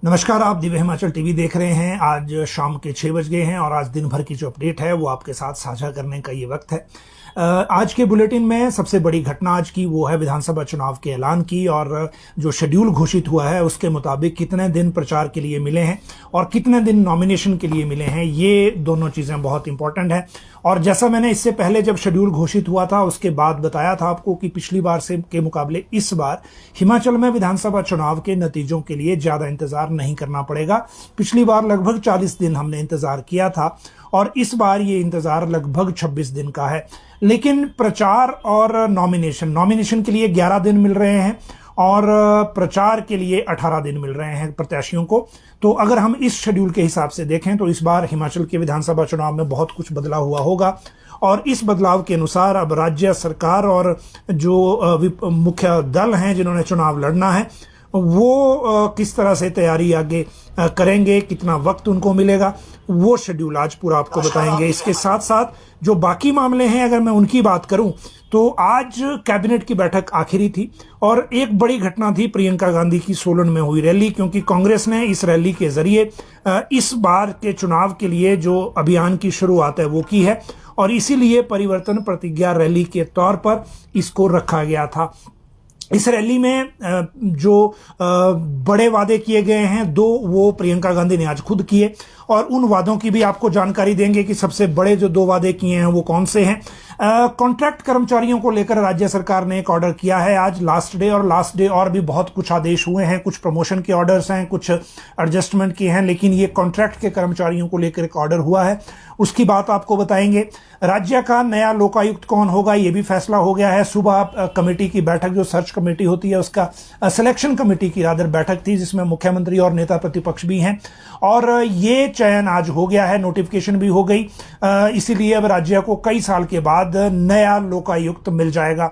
नमस्कार, आप दिव्य हिमाचल टीवी देख रहे हैं। आज शाम के 6 बज गए हैं और आज दिन भर की जो अपडेट है वो आपके साथ साझा करने का ये वक्त है। आज के बुलेटिन में सबसे बड़ी घटना आज की वो है विधानसभा चुनाव के ऐलान की, और जो शेड्यूल घोषित हुआ है उसके मुताबिक कितने दिन प्रचार के लिए मिले हैं और कितने दिन नॉमिनेशन के लिए मिले हैं। ये दोनों चीज़ें बहुत इंपॉर्टेंट हैं। और जैसा मैंने इससे पहले जब शेड्यूल घोषित हुआ था उसके बाद बताया था आपको कि पिछली बार से के मुकाबले इस बार हिमाचल में विधानसभा चुनाव के नतीजों के लिए ज़्यादा इंतजार नहीं करना पड़ेगा। पिछली बार लगभग 40 दिन हमने इंतजार किया था और इस बार ये इंतजार लगभग 26 दिन का है। लेकिन प्रचार और नॉमिनेशन के लिए 11 दिन मिल रहे हैं और प्रचार के लिए 18 दिन मिल रहे हैं प्रत्याशियों को। तो अगर हम इस शेड्यूल के हिसाब से देखें तो इस बार हिमाचल के विधानसभा चुनाव में बहुत कुछ बदलाव हुआ होगा और इस बदलाव के अनुसार अब राज्य सरकार और जो मुख्य दल हैं जिन्होंने चुनाव लड़ना है वो किस तरह से तैयारी आगे करेंगे, कितना वक्त उनको मिलेगा, वो शेड्यूल आज पूरा आपको बताएंगे। इसके साथ साथ जो बाकी मामले हैं अगर मैं उनकी बात करूं तो आज कैबिनेट की बैठक आखिरी थी और एक बड़ी घटना थी प्रियंका गांधी की सोलन में हुई रैली, क्योंकि कांग्रेस ने इस रैली के जरिए इस बार के चुनाव के लिए जो अभियान की शुरुआत है वो की है और इसीलिए परिवर्तन प्रतिज्ञा रैली के तौर पर इसको रखा गया था। इस रैली में जो बड़े वादे किए गए हैं वो प्रियंका गांधी ने आज खुद किए और उन वादों की भी आपको जानकारी देंगे कि सबसे बड़े जो 2 वादे किए हैं वो कौन से हैं। कॉन्ट्रैक्ट कर्मचारियों को लेकर राज्य सरकार ने एक ऑर्डर किया है। आज लास्ट डे और भी बहुत कुछ आदेश हुए हैं, कुछ प्रमोशन के ऑर्डर्स हैं, कुछ एडजस्टमेंट किए हैं, लेकिन ये कॉन्ट्रैक्ट के कर्मचारियों को लेकर एक ऑर्डर हुआ है, उसकी बात आपको बताएंगे। राज्य का नया लोकायुक्त कौन होगा ये भी फैसला हो गया है। सुबह कमेटी की बैठक, जो सर्च कमेटी होती है उसका सिलेक्शन कमेटी की रादर बैठक थी जिसमें मुख्यमंत्री और नेता प्रतिपक्ष भी हैं और ये चयन आज हो गया है, नोटिफिकेशन भी हो गई। इसीलिए अब राज्य को कई साल के बाद नया लोकायुक्त मिल जाएगा।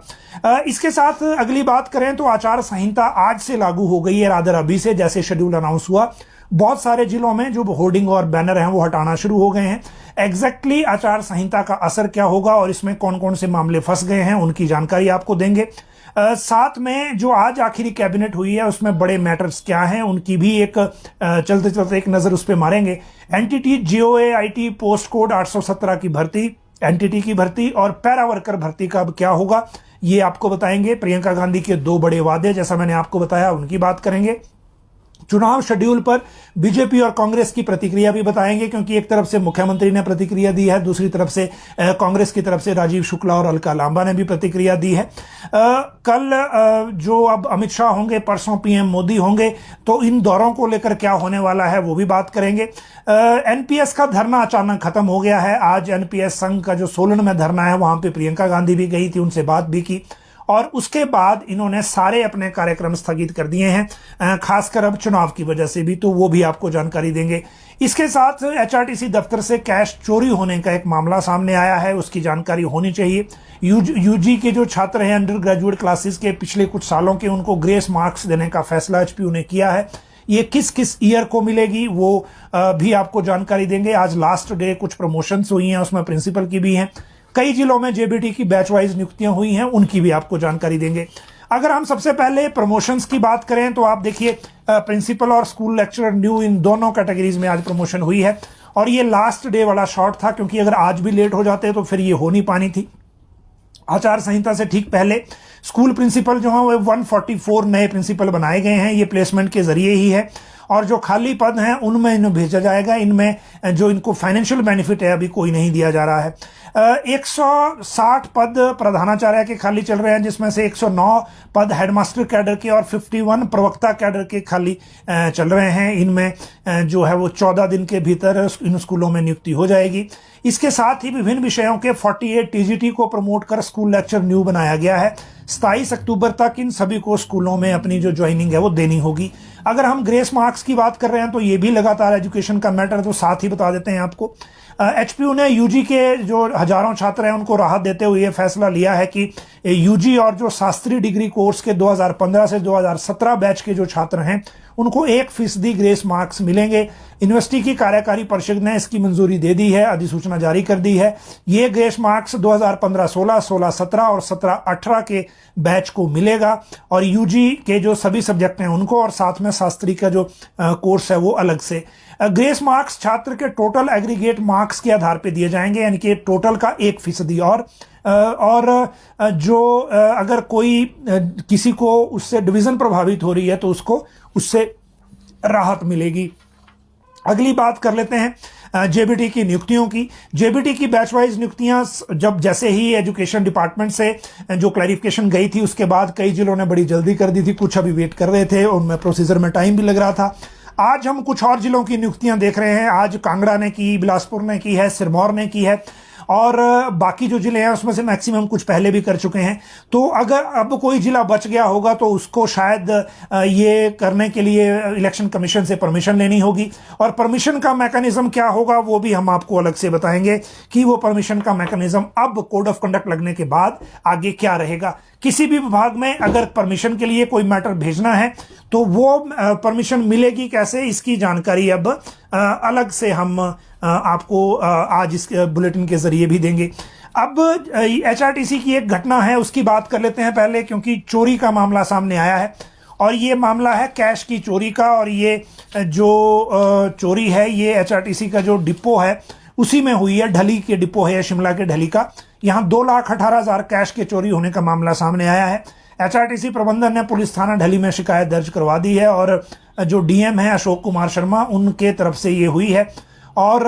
इसके साथ अगली बात करें तो आचार संहिता आज से लागू हो गई है, रादर अभी से, जैसे शेड्यूल अनाउंस हुआ। बहुत सारे जिलों में जो होर्डिंग और बैनर हैं वो हटाना शुरू हो गए हैं। एग्जैक्टली आचार संहिता का असर क्या होगा और इसमें कौन कौन से मामले फंस गए हैं उनकी जानकारी आपको देंगे। साथ में जो आज आखिरी कैबिनेट हुई है उसमें बड़े मैटर्स क्या हैं उनकी भी एक चलते चलते एक नजर उस पर मारेंगे। Entity Goa IT post code 817 की भर्ती, एनटीटी की भर्ती और पैरा वर्कर भर्ती का अब क्या होगा ये आपको बताएंगे। प्रियंका गांधी के 2 बड़े वादे जैसा मैंने आपको बताया उनकी बात करेंगे। चुनाव शेड्यूल पर बीजेपी और कांग्रेस की प्रतिक्रिया भी बताएंगे, क्योंकि एक तरफ से मुख्यमंत्री ने प्रतिक्रिया दी है, दूसरी तरफ से कांग्रेस की तरफ से राजीव शुक्ला और अलका लांबा ने भी प्रतिक्रिया दी है। कल जो अब अमित शाह होंगे, परसों पीएम मोदी होंगे, तो इन दौरों को लेकर क्या होने वाला है वो भी बात करेंगे। एनपीएस का धरना अचानक खत्म हो गया है। आज एनपीएस संघ का जो सोलन में धरना है वहां पे प्रियंका गांधी भी गई थी, उनसे बात भी की और उसके बाद इन्होंने सारे अपने कार्यक्रम स्थगित कर दिए हैं, खासकर अब चुनाव की वजह से भी, तो वो भी आपको जानकारी देंगे। इसके साथ एचआरटीसी दफ्तर से कैश चोरी होने का एक मामला सामने आया है, उसकी जानकारी होनी चाहिए। यूजी के जो छात्र हैं अंडर ग्रेजुएट क्लासेस के पिछले कुछ सालों के, उनको ग्रेस मार्क्स देने का फैसला एचपीयू ने किया है। ये किस किस ईयर को मिलेगी वो भी आपको जानकारी देंगे। आज लास्ट डे, कुछ प्रमोशंस हुई हैं, उसमें प्रिंसिपल की भी हैं। कई जिलों में जेबीटी की बैच वाइज नियुक्तियां हुई हैं, उनकी भी आपको जानकारी देंगे। अगर हम सबसे पहले प्रमोशंस की बात करें तो आप देखिए प्रिंसिपल और स्कूल लेक्चरर न्यू, इन दोनों कैटेगरीज में आज प्रमोशन हुई है और ये लास्ट डे वाला शॉट था, क्योंकि अगर आज भी लेट हो जाते तो फिर ये हो नहीं पानी थी। आचार संहिता से ठीक पहले स्कूल प्रिंसिपल जो हैं वो 144 नए प्रिंसिपल बनाए गए हैं, ये प्लेसमेंट के जरिए ही है और जो खाली पद हैं उनमें इन्हें भेजा जाएगा। इनमें जो इनको फाइनेंशियल बेनिफिट है अभी कोई नहीं दिया जा रहा है। 160 पद प्रधानाचार्य के खाली चल रहे हैं, जिसमें से 109 पद हेडमास्टर कैडर के और 51 प्रवक्ता कैडर के खाली चल रहे हैं। इनमें जो है वो 14 दिन के भीतर इन स्कूलों में नियुक्ति हो जाएगी। इसके साथ ही विभिन्न विषयों के 48 टीजीटी को प्रमोट कर स्कूल लेक्चर न्यू बनाया गया है। 27 अक्टूबर तक इन सभी को स्कूलों में अपनी जो ज्वाइनिंग है वो देनी होगी। अगर हम ग्रेस मार्क्स की बात कर रहे हैं तो ये भी लगातार एजुकेशन का मैटर, तो साथ ही बता देते हैं आपको। एचपीयू ने यूजी के जो हजारों छात्र हैं उनको राहत देते हुए ये फैसला लिया है कि यूजी और जो शास्त्रीय डिग्री कोर्स के 2015 से 2017 बैच के जो छात्र हैं उनको 1% ग्रेस मार्क्स मिलेंगे। यूनिवर्सिटी की कार्यकारी परिषद ने इसकी मंजूरी दे दी है, अधिसूचना जारी कर दी है। ये ग्रेस मार्क्स 2015-16, 16-17 और 17-18 के बैच को मिलेगा और यूजी के जो सभी सब्जेक्ट हैं उनको और साथ में शास्त्री का जो कोर्स है वो अलग से। ग्रेस मार्क्स छात्र के टोटल एग्रीगेट मार्क्स के आधार पे दिए जाएंगे, यानी कि टोटल का 1%। और जो अगर कोई किसी को उससे डिवीजन प्रभावित हो रही है तो उसको उससे राहत मिलेगी। अगली बात कर लेते हैं जेबीटी की नियुक्तियों की। जेबीटी की बैच वाइज नियुक्तियां जब जैसे ही एजुकेशन डिपार्टमेंट से जो क्लैरिफिकेशन गई थी उसके बाद कई जिलों ने बड़ी जल्दी कर दी थी, कुछ अभी वेट कर रहे थे, उनमें प्रोसीजर में टाइम भी लग रहा था। आज हम कुछ और जिलों की नियुक्तियां देख रहे हैं। आज कांगड़ा ने की, बिलासपुर ने की है, सिरमौर ने की है, और बाकी जो जिले हैं उसमें से मैक्सिमम कुछ पहले भी कर चुके हैं। तो अगर अब कोई जिला बच गया होगा तो उसको शायद ये करने के लिए इलेक्शन कमीशन से परमिशन लेनी होगी, और परमिशन का मैकेनिज्म क्या होगा वो भी हम आपको अलग से बताएंगे कि वो परमिशन का मैकेनिज्म अब कोड ऑफ कंडक्ट लगने के बाद आगे क्या रहेगा। किसी भी विभाग में अगर परमिशन के लिए कोई मैटर भेजना है तो वो परमिशन मिलेगी कैसे, इसकी जानकारी अब अलग से हम आपको आज इस बुलेटिन के जरिए भी देंगे। अब एचआरटीसी की एक घटना है उसकी बात कर लेते हैं पहले, क्योंकि चोरी का मामला सामने आया है और ये मामला है कैश की चोरी का। और ये जो चोरी है ये एचआरटीसी का जो डिपो है उसी में हुई है, ढली के डिपो है, शिमला के ढली का। यहाँ 2,18,000 कैश के चोरी होने का मामला सामने आया है। एचआरटीसी प्रबंधन ने पुलिस थाना ढली में शिकायत दर्ज करवा दी है और जो डीएम है अशोक कुमार शर्मा उनके तरफ से ये हुई है। और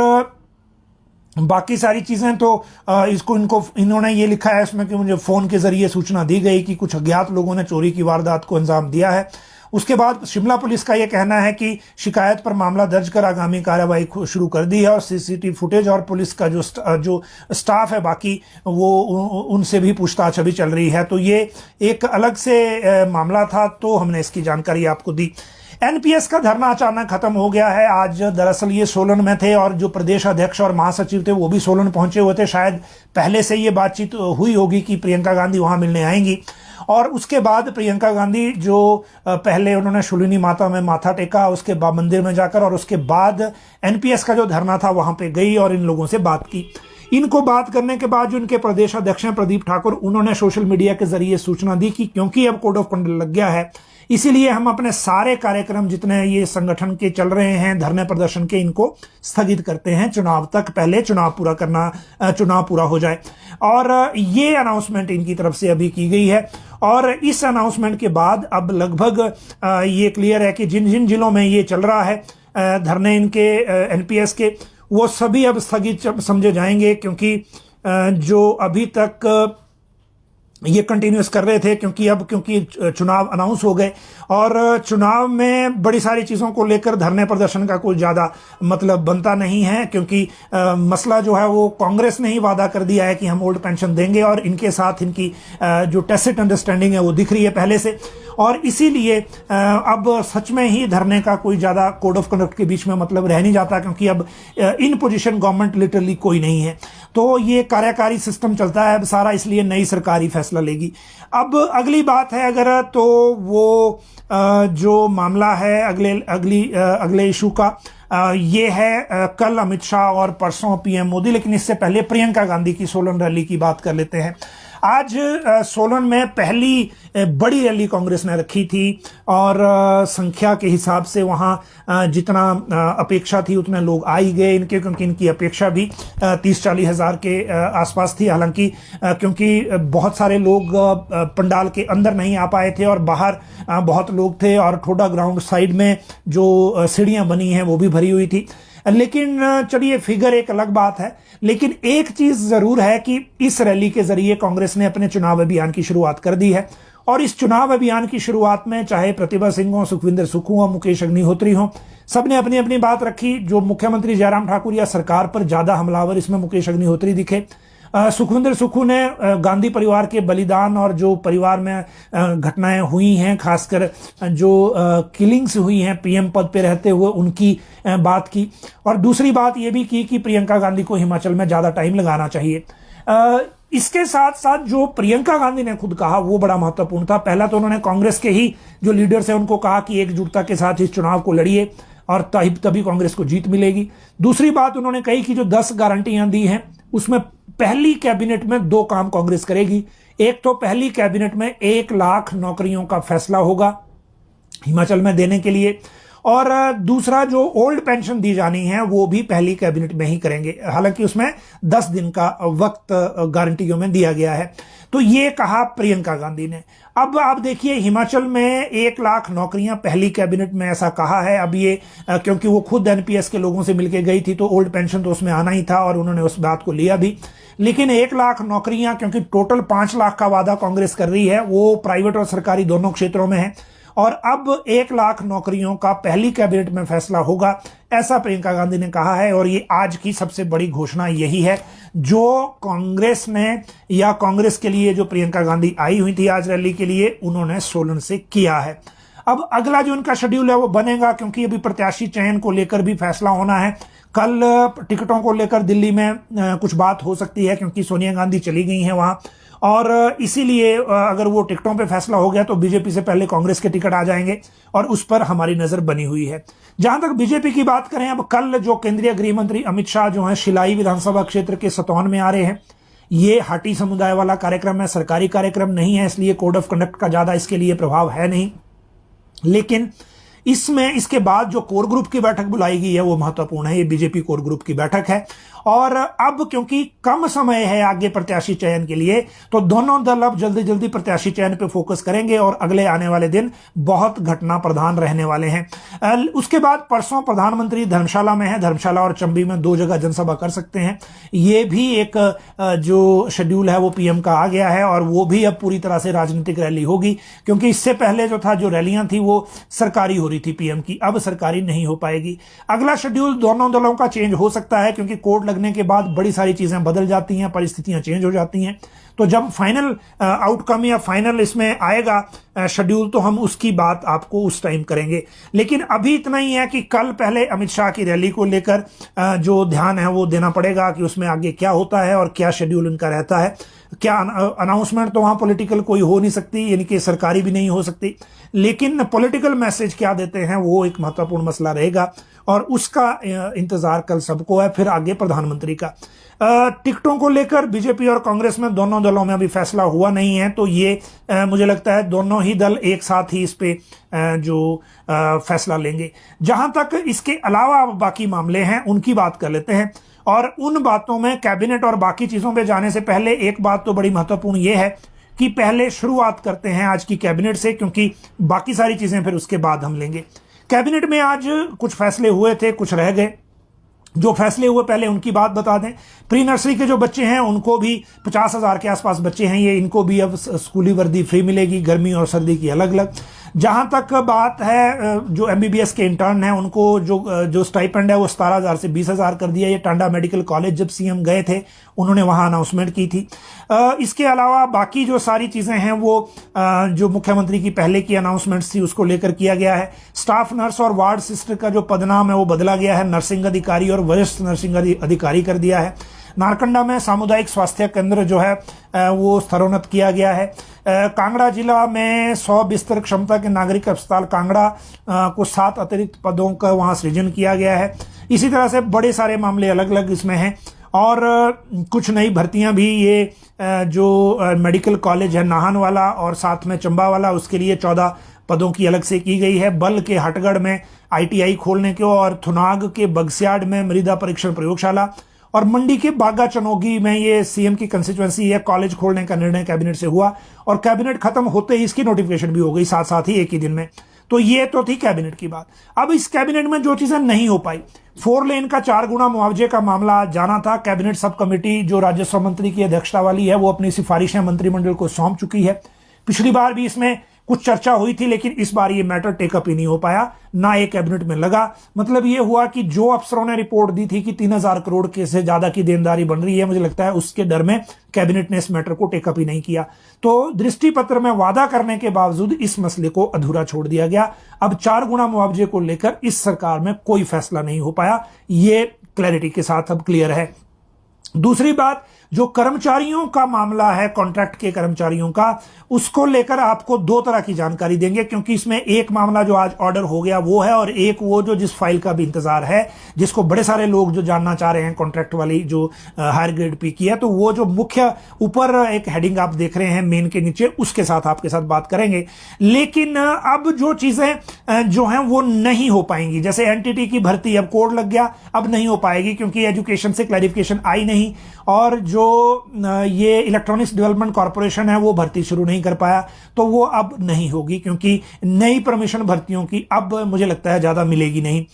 बाकी सारी चीजें तो इन्होंने ये लिखा है इसमें कि मुझे फोन के जरिए सूचना दी गई कि कुछ अज्ञात लोगों ने चोरी की वारदात को अंजाम दिया है। उसके बाद शिमला पुलिस का यह कहना है कि शिकायत पर मामला दर्ज कर आगामी कार्रवाई शुरू कर दी है और सीसीटीवी फुटेज और पुलिस का जो स्टाफ है बाकी वो उनसे भी पूछताछ अभी चल रही है। तो ये एक अलग से मामला था, तो हमने इसकी जानकारी आपको दी। एनपीएस का धरना अचानक खत्म हो गया है। आज दरअसल ये सोलन में थे और जो प्रदेश अध्यक्ष और महासचिव थे वो भी सोलन पहुंचे हुए थे। शायद पहले से ये बातचीत हुई होगी कि प्रियंका गांधी वहां मिलने आएंगी, और उसके बाद प्रियंका गांधी जो पहले उन्होंने शूलिनी माता में माथा टेका, उसके बाद मंदिर में जाकर, और उसके बाद एनपीएस का जो धरना था वहां पे गई और इन लोगों से बात की। इनको बात करने के बाद जो इनके प्रदेश अध्यक्ष हैं प्रदीप ठाकुर, उन्होंने सोशल मीडिया के जरिए सूचना दी कि क्योंकि अब कोड ऑफ कंडक्ट लग गया है इसीलिए हम अपने सारे कार्यक्रम जितने ये संगठन के चल रहे हैं धरने प्रदर्शन के, इनको स्थगित करते हैं चुनाव तक, पहले चुनाव पूरा हो जाए। और ये अनाउंसमेंट इनकी तरफ से अभी की गई है। और इस अनाउंसमेंट के बाद अब लगभग ये क्लियर है कि जिन जिन जिलों में ये चल रहा है धरने इनके एनपीएस के, वो सभी अब स्थगित समझे जाएंगे, क्योंकि जो अभी तक ये कंटिन्यूस कर रहे थे क्योंकि चुनाव अनाउंस हो गए और चुनाव में बड़ी सारी चीजों को लेकर धरने प्रदर्शन का कोई ज्यादा मतलब बनता नहीं है, क्योंकि मसला जो है वो कांग्रेस ने ही वादा कर दिया है कि हम ओल्ड पेंशन देंगे और इनके साथ इनकी जो टैसिट अंडरस्टैंडिंग है वो दिख रही है पहले से। और इसीलिए अब सच में ही धरने का कोई ज्यादा कोड ऑफ कंडक्ट के बीच में मतलब रह नहीं जाता, क्योंकि अब इन पोजीशन गवर्नमेंट लिटरली कोई नहीं है, तो ये कार्यकारी सिस्टम चलता है अब सारा, इसलिए नई सरकारी फैसला लेगी। अब अगली बात है अगर तो वो जो मामला है अगले इशू का ये है कल अमित शाह और परसों पीएम मोदी, लेकिन इससे पहले प्रियंका गांधी की सोलन रैली की बात कर लेते हैं। आज सोलन में पहली बड़ी रैली कांग्रेस ने रखी थी और संख्या के हिसाब से वहां जितना अपेक्षा थी उतने लोग आ ही गए इनके, क्योंकि इनकी अपेक्षा भी 30-40 हजार के आसपास थी। हालांकि क्योंकि बहुत सारे लोग पंडाल के अंदर नहीं आ पाए थे और बाहर बहुत लोग थे और ठोडा ग्राउंड साइड में जो सीढ़ियां बनी हैं वो भी भरी हुई थी। लेकिन चलिए फिगर एक अलग बात है, लेकिन एक चीज जरूर है कि इस रैली के जरिए कांग्रेस ने अपने चुनाव अभियान की शुरुआत कर दी है। और इस चुनाव अभियान की शुरुआत में चाहे प्रतिभा सिंह हो, सुखविंदर सुक्खू हो, मुकेश अग्निहोत्री हो, सबने अपनी अपनी बात रखी। जो मुख्यमंत्री जयराम ठाकुर या सरकार पर ज्यादा हमलावर इसमें मुकेश अग्निहोत्री दिखे। सुखविंदर सुक्खू ने गांधी परिवार के बलिदान और जो परिवार में घटनाएं हुई हैं, खासकर जो किलिंग्स हुई हैं पीएम पद पे रहते हुए, उनकी बात की। और दूसरी बात ये भी की कि प्रियंका गांधी को हिमाचल में ज्यादा टाइम लगाना चाहिए। इसके साथ साथ जो प्रियंका गांधी ने खुद कहा वो बड़ा महत्वपूर्ण था। पहला तो उन्होंने कांग्रेस के ही जो लीडर्स हैं उनको कहा कि एकजुटता के साथ इस चुनाव को लड़िए और तभी कांग्रेस को जीत मिलेगी। दूसरी बात उन्होंने कही कि जो 10 गारंटियां दी हैं उसमें पहली कैबिनेट में 2 काम कांग्रेस करेगी। एक तो पहली कैबिनेट में 1 लाख नौकरियों का फैसला होगा हिमाचल में देने के लिए। और दूसरा जो ओल्ड पेंशन दी जानी है वो भी पहली कैबिनेट में ही करेंगे, हालांकि उसमें 10 दिन का वक्त गारंटियों में दिया गया है। तो ये कहा प्रियंका गांधी ने। अब आप देखिए हिमाचल में 1 लाख नौकरियां पहली कैबिनेट में, ऐसा कहा है। अब ये क्योंकि वो खुद एनपीएस के लोगों से मिलकर गई थी तो ओल्ड पेंशन तो उसमें आना ही था और उन्होंने उस बात को लिया भी। लेकिन 1 लाख नौकरियां, क्योंकि टोटल 5 लाख का वादा कांग्रेस कर रही है, वो प्राइवेट और सरकारी दोनों क्षेत्रों में है। और अब 1 लाख नौकरियों का पहली कैबिनेट में फैसला होगा, ऐसा प्रियंका गांधी ने कहा है। और ये आज की सबसे बड़ी घोषणा यही है जो कांग्रेस ने, या कांग्रेस के लिए जो प्रियंका गांधी आई हुई थी आज रैली के लिए, उन्होंने सोलन से किया है। अब अगला जो उनका शेड्यूल है वो बनेगा, क्योंकि अभी प्रत्याशी चयन को लेकर भी फैसला होना है। कल टिकटों को लेकर दिल्ली में कुछ बात हो सकती है, क्योंकि सोनिया गांधी चली गई हैं वहां, और इसीलिए अगर वो टिकटों पे फैसला हो गया तो बीजेपी से पहले कांग्रेस के टिकट आ जाएंगे, और उस पर हमारी नजर बनी हुई है। जहां तक बीजेपी की बात करें, अब कल जो केंद्रीय गृह मंत्री अमित शाह जो है शिलाई विधानसभा क्षेत्र के सतौन में आ रहे हैं। ये हाटी समुदाय वाला कार्यक्रम है, सरकारी कार्यक्रम नहीं है, इसलिए कोड ऑफ कंडक्ट का ज्यादा इसके लिए प्रभाव है नहीं। लेकिन इसमें इसके बाद जो कोर ग्रुप की बैठक बुलाई गई है वो महत्वपूर्ण है। ये बीजेपी कोर ग्रुप की बैठक है। और अब क्योंकि कम समय है आगे प्रत्याशी चयन के लिए, तो दोनों दल अब जल्दी जल्दी प्रत्याशी चयन पे फोकस करेंगे और अगले आने वाले दिन बहुत घटना प्रधान रहने वाले हैं। उसके बाद परसों प्रधानमंत्री धर्मशाला में है, धर्मशाला और चंबी में 2 जगह जनसभा कर सकते हैं। ये भी एक जो शेड्यूल है वो पीएम का आ गया है, और वो भी अब पूरी तरह से राजनीतिक रैली होगी, क्योंकि इससे पहले जो था, जो रैलियां थी वो सरकारी हो रही थी पीएम की, अब सरकारी नहीं हो पाएगी। अगला शेड्यूल दोनों दलों का चेंज हो सकता है, क्योंकि कोर्ट लगने के बाद बड़ी सारी चीजें बदल जाती हैं, परिस्थितियां चेंज हो जाती हैं। तो जब फाइनल आउटकम या फाइनल इसमें आएगा शेड्यूल, तो हम उसकी बात आपको उस टाइम करेंगे। लेकिन अभी इतना ही है कि कल पहले अमित शाह की रैली को लेकर जो ध्यान है वो देना पड़ेगा कि उसमें आगे क्या होता है और क्या शेड्यूल उनका रहता है। क्या अनाउंसमेंट तो वहां पॉलिटिकल कोई हो नहीं सकती, यानी कि सरकारी भी नहीं हो सकती, लेकिन पॉलिटिकल मैसेज क्या देते हैं वो एक महत्वपूर्ण मसला रहेगा, और उसका इंतजार कल सबको है। फिर आगे प्रधानमंत्री का टिकटों को लेकर बीजेपी और कांग्रेस में दोनों दलों में अभी फैसला हुआ नहीं है, तो ये मुझे लगता है दोनों ही दल एक साथ ही इस पे जो फैसला लेंगे। जहां तक इसके अलावा बाकी मामले हैं उनकी बात कर लेते हैं, और उन बातों में कैबिनेट और बाकी चीजों पे जाने से पहले एक बात तो बड़ी महत्वपूर्ण ये है कि पहले शुरुआत करते हैं आज की कैबिनेट से, क्योंकि बाकी सारी चीजें फिर उसके बाद हम लेंगे। कैबिनेट में आज कुछ फैसले हुए थे, कुछ रह गए। जो फैसले हुए पहले उनकी बात बता दें। प्री नर्सरी के जो बच्चे हैं उनको भी 50,000 के आसपास बच्चे हैं ये, इनको भी अब स्कूली वर्दी फ्री मिलेगी, गर्मी और सर्दी की अलग अलग। जहां तक बात है जो एमबीबीएस के इंटर्न हैं उनको जो स्टाइपेंड है वो 17,000 से 20,000 कर दिया। ये टांडा मेडिकल कॉलेज जब सीएम गए थे उन्होंने वहां अनाउंसमेंट की थी। इसके अलावा बाकी जो सारी चीजें हैं वो जो मुख्यमंत्री की पहले की अनाउंसमेंट थी उसको लेकर किया गया है। स्टाफ नर्स और वार्ड सिस्टर का जो पदनाम है वो बदला गया है, नर्सिंग अधिकारी और वरिष्ठ नर्सिंग अधिकारी कर दिया है। नारकंडा में सामुदायिक स्वास्थ्य केंद्र जो है वो स्तरोन्नत किया गया है। कांगड़ा जिला में 100 बिस्तर क्षमता के नागरिक अस्पताल कांगड़ा को 7 अतिरिक्त पदों का वहां सृजन किया गया है। इसी तरह से बड़े सारे मामले अलग अलग इसमें हैं, और कुछ नई भर्तियां भी ये जो मेडिकल कॉलेज है नाहन वाला और साथ में चंबा वाला, उसके लिए 14 पदों की अलग से की गई है। बल के हटगढ़ में आईटीआई खोलने को, और थुनाग के बगस्याड में मृदा परीक्षण प्रयोगशाला, और मंडी के बागा चनोगी में ये सीएम की कंस्टिट्यूएंसी है, कॉलेज खोलने का निर्णय कैबिनेट से हुआ, और कैबिनेट खत्म होते ही इसकी नोटिफिकेशन भी हो गई साथ साथ ही एक ही दिन में। तो ये तो थी कैबिनेट की बात। अब इस कैबिनेट में जो चीजें नहीं हो पाई, 4 लेन का 4 गुना मुआवजे का मामला जाना था। कैबिनेट सब कमेटी जो राजस्व मंत्री की अध्यक्षता वाली है वो अपनी सिफारिशें मंत्रिमंडल को सौंप चुकी है। पिछली बार भी इसमें कुछ चर्चा हुई थी, लेकिन इस बार ये मैटर टेकअप ही नहीं हो पाया, ना ये कैबिनेट में लगा। मतलब ये हुआ कि जो अफसरों ने रिपोर्ट दी थी कि 3,000 करोड़ के से ज्यादा की देनदारी बन रही है, मुझे लगता है उसके डर में कैबिनेट ने इस मैटर को टेकअप ही नहीं किया। तो दृष्टि पत्र में वादा करने के बावजूद इस मसले को अधूरा छोड़ दिया गया। अब 4 गुना मुआवजे को लेकर इस सरकार में कोई फैसला नहीं हो पाया, ये क्लैरिटी के साथ अब क्लियर है। दूसरी बात, जो कर्मचारियों का मामला है, कॉन्ट्रैक्ट के कर्मचारियों का, उसको लेकर आपको 2 तरह की जानकारी देंगे, क्योंकि इसमें एक मामला जो आज ऑर्डर हो गया वो है, और एक वो जो जिस फाइल का भी इंतजार है, जिसको बड़े सारे लोग जो जानना चाह रहे हैं, कॉन्ट्रैक्ट वाली जो हायर ग्रेड पे की है। तो वो जो मुख्य ऊपर एक हेडिंग आप देख रहे हैं मेन के नीचे, उसके साथ आपके साथ बात करेंगे। लेकिन अब जो चीजें जो हैं वो नहीं हो पाएंगी। जैसे एनटीटी की भर्ती अब कोड लग गया, अब नहीं हो पाएगी क्योंकि एजुकेशन से क्लैरिफिकेशन आई नहीं, और जो ये इलेक्ट्रॉनिक्स डेवलपमेंट कॉर्पोरेशन है वो भर्ती शुरू नहीं कर पाया, तो वो अब नहीं होगी क्योंकि नई परमिशन भर्तियों की अब मुझे लगता है ज्यादा मिलेगी नहीं।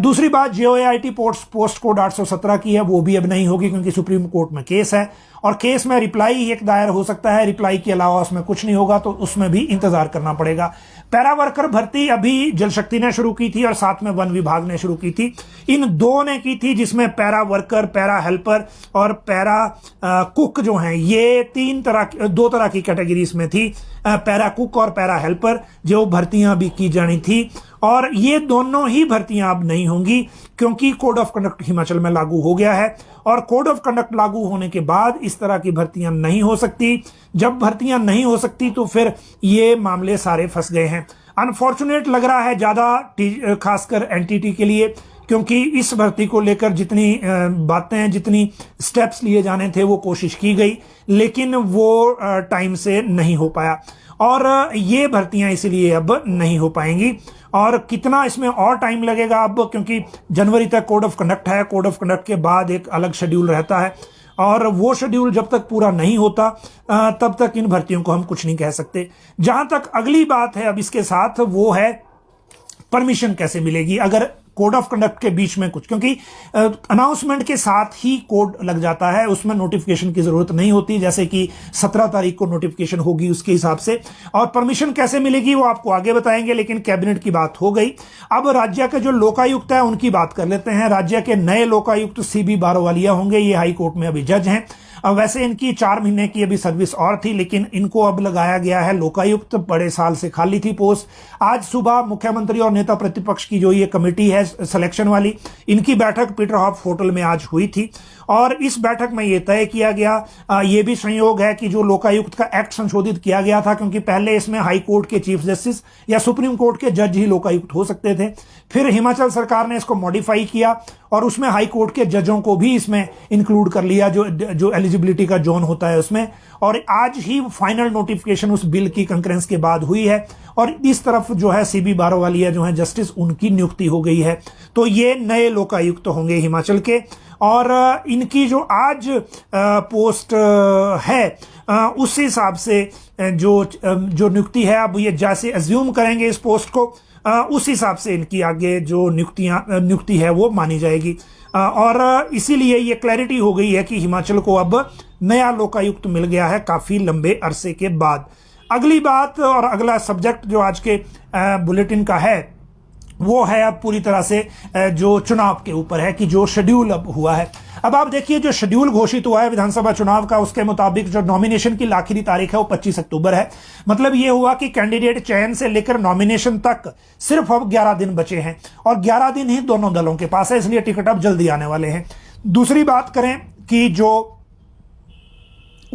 दूसरी बात, JOAIT पोस्ट कोड 817 की है, वो भी अब नहीं होगी क्योंकि सुप्रीम कोर्ट में केस है, और केस में रिप्लाई ही एक दायर हो सकता है, रिप्लाई के अलावा उसमें कुछ नहीं होगा, तो उसमें भी इंतजार करना पड़ेगा। पैरा वर्कर भर्ती अभी जल शक्ति ने शुरू की थी और साथ में वन विभाग ने शुरू की थी, इन दो ने की थी, जिसमें पैरा वर्कर, पैरा हेल्पर और पैरा कुक जो हैं, ये दो तरह की कैटेगरीज में थी, पैरा कुक और पैरा हेल्पर, जो भर्तियां भी की जानी थी, और ये दोनों ही भर्तियां अब नहीं होंगी क्योंकि कोड ऑफ कंडक्ट हिमाचल में लागू हो गया है, और कोड ऑफ कंडक्ट लागू होने के बाद इस तरह की भर्तियां नहीं हो सकती। जब भर्तियां नहीं हो सकती तो फिर ये मामले सारे फंस गए हैं। अनफॉर्चुनेट लग रहा है ज्यादा, खासकर एनटीटी के लिए, क्योंकि इस भर्ती को लेकर जितनी बातें, जितनी स्टेप्स लिए जाने थे वो कोशिश की गई, लेकिन वो टाइम से नहीं हो पाया, और ये भर्तियां इसलिए अब नहीं हो पाएंगी। और कितना इसमें और टाइम लगेगा अब, क्योंकि जनवरी तक कोड ऑफ कंडक्ट है, कोड ऑफ कंडक्ट के बाद एक अलग शेड्यूल रहता है, और वो शेड्यूल जब तक पूरा नहीं होता तब तक इन भर्तियों को हम कुछ नहीं कह सकते। जहां तक अगली बात है अब इसके साथ, वो है परमिशन कैसे मिलेगी अगर कोड ऑफ कंडक्ट के बीच में कुछ, क्योंकि अनाउंसमेंट के साथ ही कोड लग जाता है, उसमें नोटिफिकेशन की जरूरत नहीं होती, जैसे कि 17 तारीख को नोटिफिकेशन होगी उसके हिसाब से। और परमिशन कैसे मिलेगी वो आपको आगे बताएंगे, लेकिन कैबिनेट की बात हो गई। अब राज्य के जो लोकायुक्त है उनकी बात कर लेते हैं। राज्य के नए लोकायुक्त CB बारोवालिया होंगे, ये हाई कोर्ट में अभी जज हैं। वैसे इनकी 4 महीने की अभी सर्विस और थी, लेकिन इनको अब लगाया गया है लोकायुक्त, बड़े साल से खाली थी पोस्ट। आज सुबह मुख्यमंत्री और नेता प्रतिपक्ष की जो ये कमेटी है सिलेक्शन वाली, इनकी बैठक पीटरहॉफ होटल में आज हुई थी, और इस बैठक में ये तय किया गया, ये भी संयोग है कि जो लोकायुक्त का एक्ट संशोधित किया गया था, क्योंकि पहले इसमें हाई कोर्ट के चीफ जस्टिस या सुप्रीम कोर्ट के जज ही लोकायुक्त हो सकते थे, फिर हिमाचल सरकार ने इसको मॉडिफाई किया और उसमें हाई कोर्ट के जजों को भी इसमें इंक्लूड कर लिया, जो एलिजिबिलिटी का जोन होता है उसमें। और आज ही फाइनल नोटिफिकेशन उस बिल की कंकरेंस के बाद हुई है, और इस तरफ जो है CB बारोवालिया जो है जस्टिस, उनकी नियुक्ति हो गई है। तो ये नए लोकायुक्त होंगे हिमाचल के, और इनकी जो आज पोस्ट है उस हिसाब से जो नियुक्ति है, अब ये जैसे अज्यूम करेंगे इस पोस्ट को, उस हिसाब से इनकी आगे जो नियुक्ति है वो मानी जाएगी। और इसीलिए ये क्लैरिटी हो गई है कि हिमाचल को अब नया लोकायुक्त मिल गया है काफी लंबे अरसे के बाद। अगली बात और अगला सब्जेक्ट जो आज के बुलेटिन का है वो है अब पूरी तरह से जो चुनाव के ऊपर है, कि जो शेड्यूल अब हुआ है। अब आप देखिए, जो शेड्यूल घोषित हुआ है विधानसभा चुनाव का, उसके मुताबिक जो नॉमिनेशन की आखिरी तारीख है वो 25 अक्टूबर है। मतलब ये हुआ कि कैंडिडेट चयन से लेकर नॉमिनेशन तक सिर्फ अब 11 दिन बचे हैं, और 11 दिन ही दोनों दलों के पास है, इसलिए टिकट अब जल्दी आने वाले हैं। दूसरी बात करें कि जो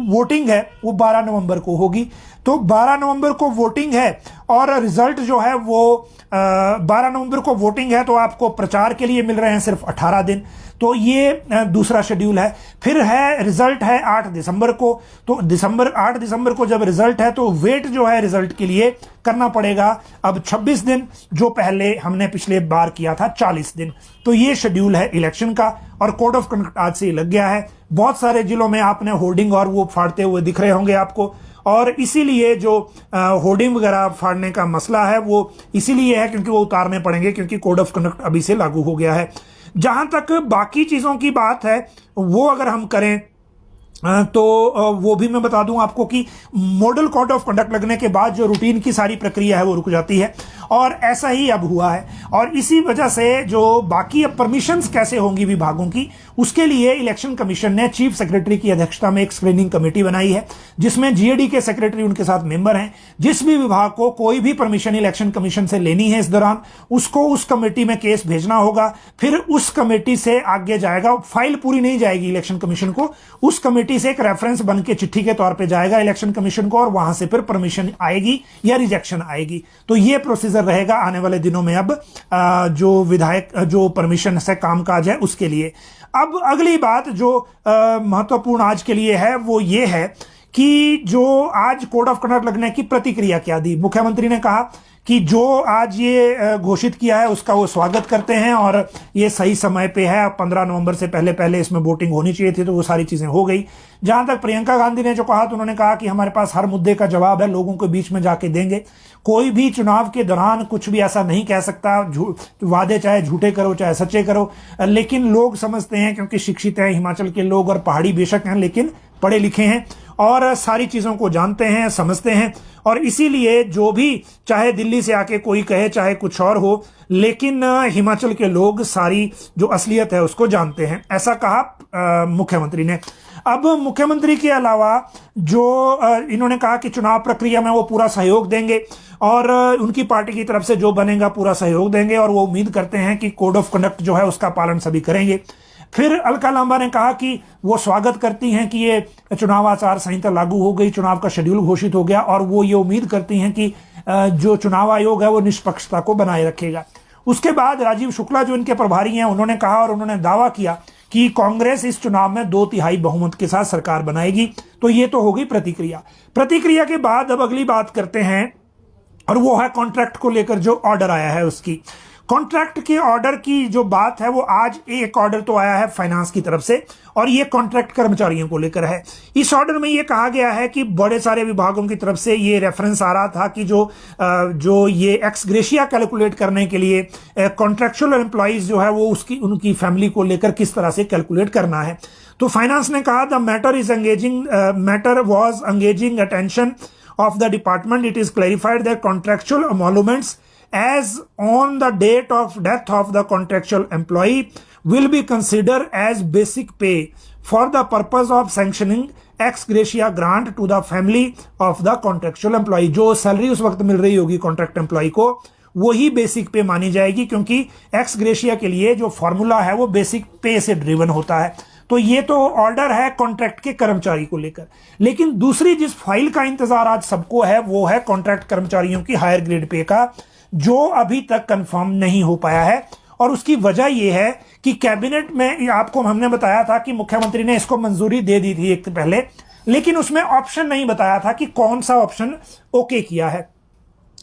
वोटिंग है वो 12 नवंबर को होगी, तो 12 नवंबर को वोटिंग है, और रिजल्ट जो है वो 12 नवंबर को वोटिंग है, तो आपको प्रचार के लिए मिल रहे हैं सिर्फ 18 दिन, तो ये दूसरा शेड्यूल है। फिर है रिजल्ट है 8 दिसंबर को, तो 8 दिसंबर को जब रिजल्ट है तो वेट जो है रिजल्ट के लिए करना पड़ेगा अब 26 दिन, जो पहले हमने पिछले बार किया था 40 दिन। तो ये शेड्यूल है इलेक्शन का, और कोड ऑफ कंडक्ट आज से लग गया है। बहुत सारे जिलों में आपने होर्डिंग और वो फाड़ते हुए दिख रहे होंगे आपको, और इसीलिए जो होर्डिंग वगैरह फाड़ने का मसला है वो इसीलिए है क्योंकि वो उतारने पड़ेंगे, क्योंकि कोड ऑफ कंडक्ट अभी से लागू हो गया है। जहां तक बाकी चीजों की बात है वो अगर हम करें तो वो भी मैं बता दूं आपको कि मॉडल कोड ऑफ कंडक्ट लगने के बाद जो रूटीन की सारी प्रक्रिया है वो रुक जाती है, और ऐसा ही अब हुआ है। और इसी वजह से जो बाकी अब परमिशंस कैसे होंगी विभागों की, उसके लिए इलेक्शन कमीशन ने चीफ सेक्रेटरी की अध्यक्षता में एक स्क्रीनिंग कमेटी बनाई है, जिसमें GAD के सेक्रेटरी उनके साथ मेंबर हैं। जिस भी विभाग को कोई भी परमिशन इलेक्शन कमीशन से लेनी है इस दौरान, उसको उस कमेटी में केस भेजना होगा, फिर उस कमेटी से आगे जाएगा, फाइल पूरी नहीं जाएगी इलेक्शन कमीशन को, उस कमेटी से एक रेफरेंस बन के चिट्ठी के तौर पे जाएगा इलेक्शन कमीशन को, और वहां से फिर परमिशन आएगी या रिजेक्शन आएगी। तो ये प्रोसीजर रहेगा आने वाले दिनों में अब जो विधायक जो परमिशन से कामकाज है उसके लिए। अब अगली बात जो महत्वपूर्ण आज के लिए है वो ये है कि जो आज कोड ऑफ कंडक्ट लगने की प्रतिक्रिया क्या दी। मुख्यमंत्री ने कहा कि जो आज ये घोषित किया है उसका वो स्वागत करते हैं और ये सही समय पे है। 15 नवंबर से पहले पहले इसमें वोटिंग होनी चाहिए थी, तो वो सारी चीजें हो गई। जहां तक प्रियंका गांधी ने जो कहा, तो उन्होंने कहा कि हमारे पास हर मुद्दे का जवाब है, लोगों के बीच में जाके देंगे। कोई भी चुनाव के दौरान कुछ भी ऐसा नहीं कह सकता, वादे चाहे झूठे करो चाहे सच्चे करो, लेकिन लोग समझते हैं, क्योंकि शिक्षित हैं हिमाचल के लोग और पहाड़ी बेशक हैं लेकिन पढ़े लिखे हैं और सारी चीजों को जानते हैं, समझते हैं। और इसीलिए जो भी चाहे दिल्ली से आके कोई कहे चाहे कुछ और हो, लेकिन हिमाचल के लोग सारी जो असलियत है उसको जानते हैं, ऐसा कहा मुख्यमंत्री ने। अब मुख्यमंत्री के अलावा जो इन्होंने कहा कि चुनाव प्रक्रिया में वो पूरा सहयोग देंगे और उनकी पार्टी की तरफ से जो बनेगा पूरा सहयोग देंगे और वो उम्मीद करते हैं कि कोड ऑफ कंडक्ट जो है उसका पालन सभी करेंगे। फिर अलका लांबा ने कहा कि वो स्वागत करती हैं कि ये चुनाव आचार संहिता लागू हो गई, चुनाव का शेड्यूल घोषित हो गया और वो ये उम्मीद करती हैं कि जो चुनाव आयोग है वो निष्पक्षता को बनाए रखेगा। उसके बाद राजीव शुक्ला जो इनके प्रभारी हैं, उन्होंने कहा और उन्होंने दावा किया कि कांग्रेस इस चुनाव में 2/3 बहुमत के साथ सरकार बनाएगी। तो ये तो हो गई प्रतिक्रिया। प्रतिक्रिया के बाद अब अगली बात करते हैं और वो है कॉन्ट्रैक्ट को लेकर जो ऑर्डर आया है उसकी। कॉन्ट्रैक्ट के ऑर्डर की जो बात है वो आज एक ऑर्डर तो आया है फाइनेंस की तरफ से और ये कॉन्ट्रैक्ट कर्मचारियों को लेकर है। इस ऑर्डर में ये कहा गया है कि बड़े सारे विभागों की तरफ से ये रेफरेंस आ रहा था कि जो ये एक्स ग्रेशिया कैलकुलेट करने के लिए कॉन्ट्रैक्चुअल एम्प्लॉइज जो है वो उनकी फैमिली को लेकर किस तरह से कैलकुलेट करना है। तो फाइनेंस ने कहा the matter was engaging attention of the department. It is clarified that contractual emoluments as on the date of death of the contractual employee will be considered as basic pay for the purpose of sanctioning ex gratia grant to the family of the contractual employee. जो salary उस वक्त मिल रही होगी contract employ को वही basic पे मानी जाएगी, क्योंकि एक्स ग्रेशिया के लिए जो फॉर्मूला है वो बेसिक पे से ड्रिवन होता है। तो ये तो ऑर्डर है कॉन्ट्रैक्ट के कर्मचारी को लेकर। लेकिन दूसरी जिस फाइल का इंतजार आज सबको है वो है कॉन्ट्रैक्ट कर्मचारियों की हायर ग्रेड पे का, जो अभी तक कंफर्म नहीं हो पाया है। और उसकी वजह यह है कि कैबिनेट में आपको हमने बताया था कि मुख्यमंत्री ने इसको मंजूरी दे दी थी एक पहले, लेकिन उसमें ऑप्शन नहीं बताया था कि कौन सा ऑप्शन ओके किया है।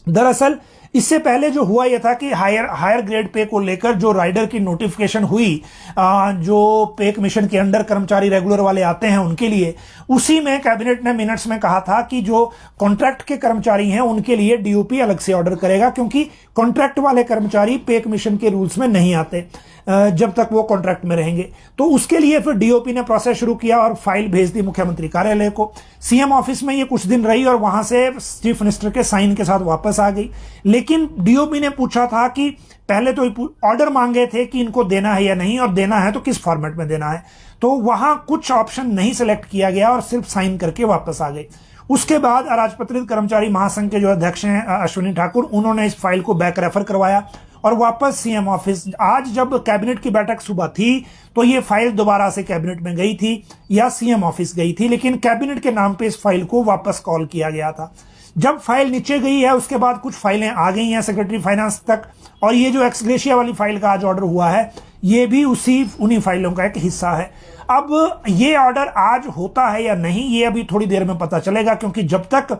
दरअसल इससे पहले जो हुआ यह था कि हायर ग्रेड पे को लेकर जो राइडर की नोटिफिकेशन हुई, जो पे कमीशन के अंडर कर्मचारी रेगुलर वाले आते हैं उनके लिए, उसी में कैबिनेट ने मिनट्स में कहा था कि जो कॉन्ट्रैक्ट के कर्मचारी हैं उनके लिए डीओपी अलग से ऑर्डर करेगा, क्योंकि कॉन्ट्रैक्ट वाले कर्मचारी पे कमीशन के रूल्स में नहीं आते जब तक वो कॉन्ट्रैक्ट में रहेंगे। तो उसके लिए फिर डीओपी ने प्रोसेस शुरू किया और फाइल भेज दी मुख्यमंत्री कार्यालय को। सीएम ऑफिस में ये कुछ दिन रही और वहां से चीफ मिनिस्टर के साइन के साथ वापस आ गई। लेकिन डीओपी ने पूछा था कि पहले तो ऑर्डर मांगे थे कि इनको देना है या नहीं, और देना है तो किस फॉर्मेट में देना है। तो वहां कुछ ऑप्शन नहीं सिलेक्ट किया गया और सिर्फ साइन करके वापस आ गए। उसके बाद अराजपत्रित कर्मचारी महासंघ के जो अध्यक्ष हैं अश्विनी ठाकुर, उन्होंने इस फाइल को बैक रेफर करवाया और वापस सीएम ऑफिस। आज जब कैबिनेट की बैठक सुबह थी तो ये फाइल दोबारा से कैबिनेट में गई थी या सीएम ऑफिस गई थी, लेकिन कैबिनेट के नाम पे इस फाइल को वापस कॉल किया गया था। जब फाइल नीचे गई है उसके बाद कुछ फाइलें आ गई हैं सेक्रेटरी फाइनेंस तक, और ये जो एक्स ग्रेशिया वाली फाइल का आज ऑर्डर हुआ है ये भी उन्हीं फाइलों का एक हिस्सा है। अब ये ऑर्डर आज होता है या नहीं ये अभी थोड़ी देर में पता चलेगा, क्योंकि जब तक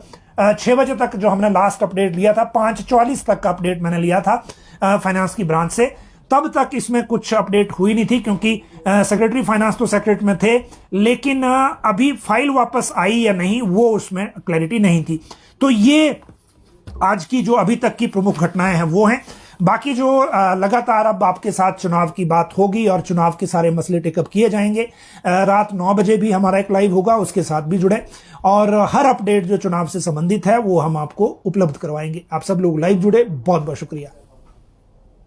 6 बजे तक जो हमने लास्ट अपडेट लिया था, 5:44 तक का अपडेट मैंने लिया था फाइनेंस की ब्रांच से, तब तक इसमें कुछ अपडेट हुई नहीं थी, क्योंकि सेक्रेटरी फाइनेंस तो सेक्रेट में थे, लेकिन अभी फाइल वापस आई या नहीं वो उसमें क्लैरिटी नहीं थी। तो ये आज की जो अभी तक की प्रमुख घटनाएं हैं वो हैं। बाकी जो लगातार अब आपके साथ चुनाव की बात होगी और चुनाव के सारे मसले टेकअप किए जाएंगे। रात 9 बजे भी हमारा एक लाइव होगा, उसके साथ भी जुड़े, और हर अपडेट जो चुनाव से संबंधित है वो हम आपको उपलब्ध करवाएंगे। आप सब लोग लाइव जुड़े, बहुत बहुत शुक्रिया।